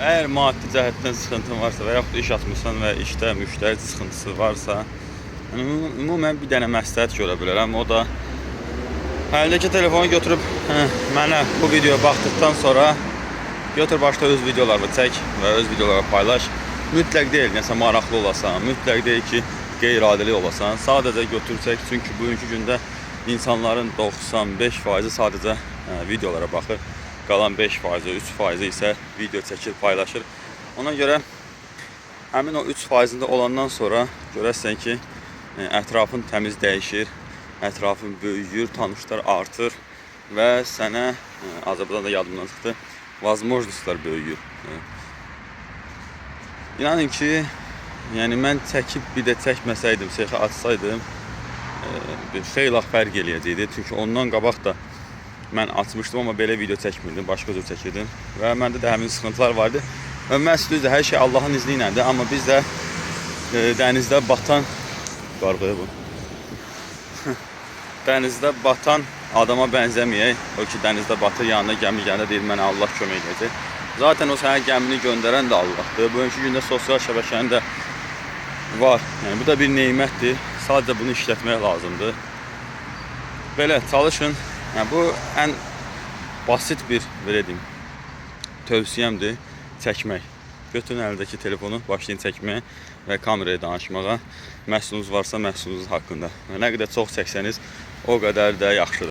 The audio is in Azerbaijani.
Eğer maddi cəhətdən sıxıntın varsa və yaxud iş atmışsan və işdə müştəri sıxıntısı varsa, ümumən bir dənə məsləhət görə bilərəm. O da əlindəki telefonu götürüb mənə bu videoya baxdıqdan sonra götür başla öz videolarını çək və öz videoları paylaş. Mütləq deyil, nəsə maraqlı olasan, mütləq deyil ki, qeyri-adili olasan. Sadəcə götür çək, çünki bugünkü gündə insanların 95% sadəcə videolara baxır. Qalan 5%, 3% isə video çəkir, paylaşır. Ona görə həmin o 3%-də olandan sonra görərsən ki, ətrafın təmiz dəyişir, ətrafın böyüyür, tanışlar artır və sənə, Azərbaycanda yadımdan çıxdı, возможностlar böyüyür. İnanın ki, yəni mən çəkib bir də çəkməsəydim, seyxi açsaydım, xeyli fərq eləyəcəkdi. Çünki ondan qabaq da mən açmışdım, amma belə video çəkmirdim, başqa cür çəkirdim. Və məndə də həmin sıxıntılar vardı. Və məhz düzdür, hər şey Allahın izni iləndir. Amma biz də dənizdə batan, qarğıya bu, dənizdə batan adama bənzəməyək. O ki, dənizdə batır, yanına gəmi gəndə deyir, mənə Allah kömək edəcək. Zaten o sənə gəmini göndərən də Allahdır. Bugünkü gündə sosial şəbəkənin də var. Yəni, bu da bir neymətdir. Sadəcə bunu işlətmək lazımdır. Belə, çalışın. Yəni, bu ən basit bir, belə deyim, tövsiyəmdir, çəkmək. Götürün əlindəki telefonu, başlayın çəkməyə və kameraya danışmağa. Məhsulunuz varsa məhsulunuz haqqında. Nə qədər çox çəksəniz, o qədər də yaxşıdır.